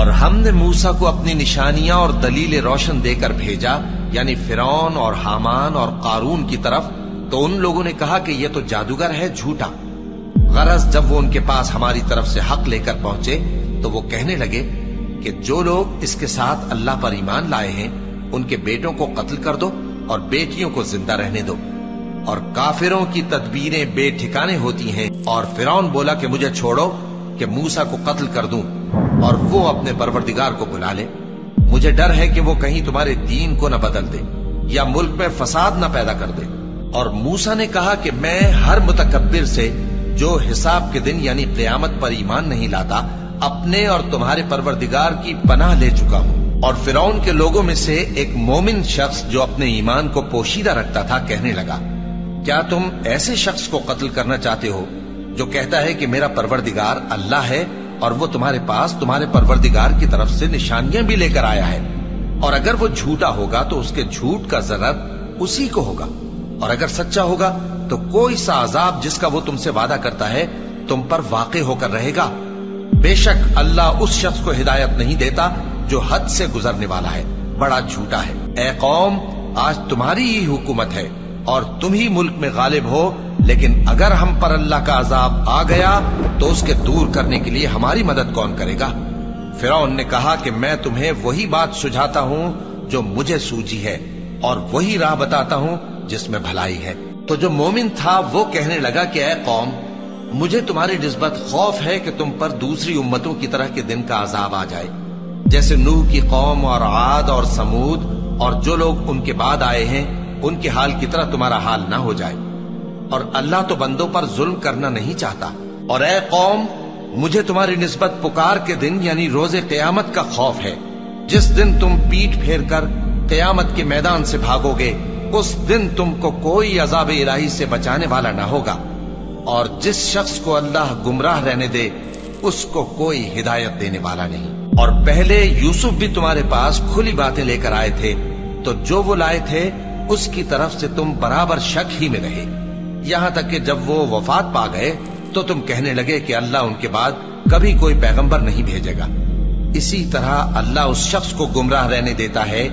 اور ہم نے موسیٰ کو اپنی نشانیاں اور دلیل روشن دے کر بھیجا، یعنی فرعون اور حامان اور قارون کی طرف، تو ان لوگوں نے کہا کہ یہ تو جادوگر ہے، جھوٹا۔ غرض جب وہ ان کے پاس ہماری طرف سے حق لے کر پہنچے تو وہ کہنے لگے کہ جو لوگ اس کے ساتھ اللہ پر ایمان لائے ہیں ان کے بیٹوں کو قتل کر دو اور بیٹیوں کو زندہ رہنے دو، اور کافروں کی تدبیریں بے ٹھکانے ہوتی ہیں۔ اور فرعون بولا کہ مجھے چھوڑو کہ موسیٰ کو قتل کر دوں اور وہ اپنے پروردگار کو بلا لے، مجھے ڈر ہے کہ وہ کہیں تمہارے دین کو نہ بدل دے یا ملک میں فساد نہ پیدا کر دے۔ اور موسیٰ نے کہا کہ میں ہر متکبر سے جو حساب کے دن یعنی قیامت پر ایمان نہیں لاتا اپنے اور تمہارے پروردگار کی پناہ لے چکا ہوں۔ اور فرعون کے لوگوں میں سے ایک مومن شخص جو اپنے ایمان کو پوشیدہ رکھتا تھا کہنے لگا، کیا تم ایسے شخص کو قتل کرنا چاہتے ہو جو کہتا ہے کہ میرا پروردگار اللہ ہے اور وہ تمہارے پاس تمہارے پروردگار کی طرف سے نشانیاں بھی لے کر آیا ہے؟ اور اگر وہ جھوٹا ہوگا تو اس کے جھوٹ کا ضرر اسی کو ہوگا، اور اگر سچا ہوگا تو کوئی سا عذاب جس کا وہ تم سے وعدہ کرتا ہے تم پر واقع ہو کر رہے گا۔ بے شک اللہ اس شخص کو ہدایت نہیں دیتا جو حد سے گزرنے والا ہے، بڑا جھوٹا ہے۔ اے قوم، آج تمہاری ہی حکومت ہے اور تم ہی ملک میں غالب ہو، لیکن اگر ہم پر اللہ کا عذاب آ گیا تو اس کے دور کرنے کے لیے ہماری مدد کون کرے گا؟ فرعون نے کہا کہ میں تمہیں وہی بات سجھاتا ہوں جو مجھے سوجی ہے اور وہی راہ بتاتا ہوں جس میں بھلائی ہے۔ تو جو مومن تھا وہ کہنے لگا کہ اے قوم، مجھے تمہاری نسبت خوف ہے کہ تم پر دوسری امتوں کی طرح کے دن کا عذاب آ جائے، جیسے نوح کی قوم اور عاد اور سمود اور جو لوگ ان کے بعد آئے ہیں ان کے حال کی طرح تمہارا حال نہ ہو جائے۔ اور اللہ تو بندوں پر ظلم کرنا نہیں چاہتا۔ اور اے قوم، مجھے تمہاری نسبت پکار کے دن یعنی روز قیامت کا خوف ہے، جس دن تم پیٹ پھیر کر قیامت کے میدان سے بھاگو گے، اس دن تم کو کوئی عذاب الہی سے بچانے والا نہ ہوگا، اور جس شخص کو اللہ گمراہ رہنے دے اس کو کوئی ہدایت دینے والا نہیں۔ اور پہلے یوسف بھی تمہارے پاس کھلی باتیں لے کر آئے تھے، تو جو وہ لائے تھے اس کی طرف سے تم برابر شک ہی میں رہے، یہاں تک کہ جب وہ وفات پا گئے تو تم کہنے لگے کہ اللہ ان کے بعد کبھی کوئی پیغمبر نہیں بھیجے گا۔ اسی طرح اللہ اس شخص کو گمراہ رہنے دیتا ہے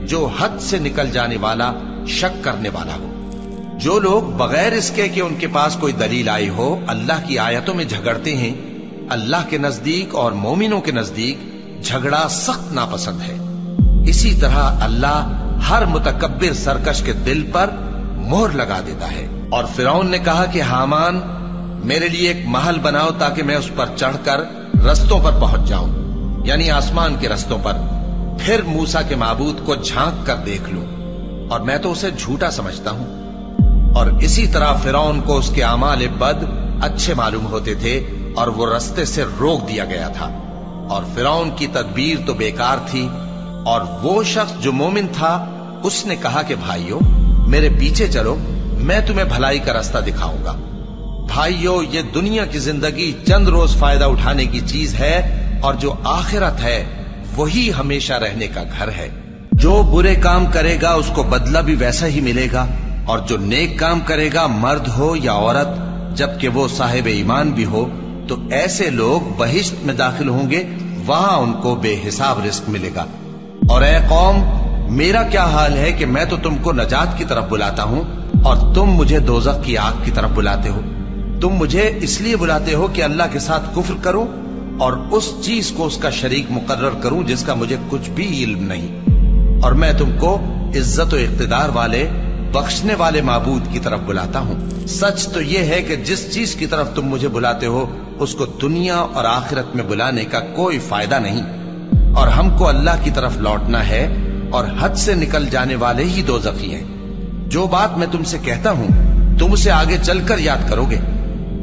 جو حد سے نکل جانے والا، شک کرنے والا ہو۔ جو لوگ بغیر اس کے کہ ان کے پاس کوئی دلیل آئی ہو اللہ کی آیتوں میں جھگڑتے ہیں، اللہ کے نزدیک اور مومنوں کے نزدیک جھگڑا سخت ناپسند ہے۔ اسی طرح اللہ ہر متکبر سرکش کے دل پر مہر لگا دیتا ہے۔ اور فرعون نے کہا کہ حامان، میرے لیے ایک محل بناؤ تاکہ میں اس پر چڑھ کر رستوں پر پہنچ جاؤں، یعنی آسمان کے رستوں پر، پھر موسیٰ کے معبود کو جھانک کر دیکھ لوں، اور میں تو اسے جھوٹا سمجھتا ہوں۔ اور اسی طرح فرعون کو اس کے اعمال بد اچھے معلوم ہوتے تھے اور وہ رستے سے روک دیا گیا تھا، اور فرعون کی تدبیر تو بیکار تھی۔ اور وہ شخص جو مومن تھا اس نے کہا کہ بھائیو، میرے پیچھے چلو، میں تمہیں بھلائی کا راستہ دکھاؤں گا۔ بھائیو، یہ دنیا کی زندگی چند روز فائدہ اٹھانے کی چیز ہے، اور جو آخرت ہے وہی ہمیشہ رہنے کا گھر ہے۔ جو برے کام کرے گا اس کو بدلہ بھی ویسا ہی ملے گا، اور جو نیک کام کرے گا، مرد ہو یا عورت، جبکہ وہ صاحب ایمان بھی ہو، تو ایسے لوگ بہشت میں داخل ہوں گے، وہاں ان کو بے حساب رزق ملے گا۔ اور اے قوم، میرا کیا حال ہے کہ میں تو تم کو نجات کی طرف بلاتا ہوں اور تم مجھے دوزخ کی آگ کی طرف بلاتے ہو۔ تم مجھے اس لیے بلاتے ہو کہ اللہ کے ساتھ کفر کروں اور اس چیز کو اس کا شریک مقرر کروں جس کا مجھے کچھ بھی علم نہیں، اور میں تم کو عزت و اقتدار والے، بخشنے والے معبود کی طرف بلاتا ہوں۔ سچ تو یہ ہے کہ جس چیز کی طرف تم مجھے بلاتے ہو اس کو دنیا اور آخرت میں بلانے کا کوئی فائدہ نہیں، اور ہم کو اللہ کی طرف لوٹنا ہے، اور حد سے نکل جانے والے ہی دوزخی ہیں۔ جو بات میں تم سے کہتا ہوں تم اسے آگے چل کر یاد کرو گے،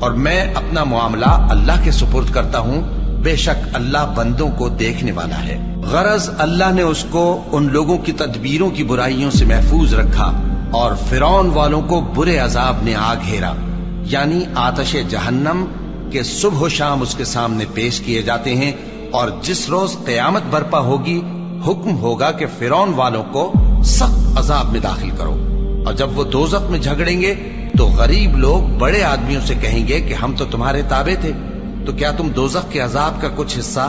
اور میں اپنا معاملہ اللہ کے سپرد کرتا ہوں، بے شک اللہ بندوں کو دیکھنے والا ہے۔ غرض اللہ نے اس کو ان لوگوں کی تدبیروں کی برائیوں سے محفوظ رکھا، اور فرعون والوں کو برے عذاب نے آ گھیرا، یعنی آتش جہنم کے صبح و شام اس کے سامنے پیش کیے جاتے ہیں، اور جس روز قیامت برپا ہوگی حکم ہوگا کہ فرعون والوں کو سخت عذاب میں داخل کرو۔ اور جب وہ دوزخ میں جھگڑیں گے تو غریب لوگ بڑے آدمیوں سے کہیں گے کہ ہم تو تمہارے تابع تھے، تو کیا تم دوزخ کے عذاب کا کچھ حصہ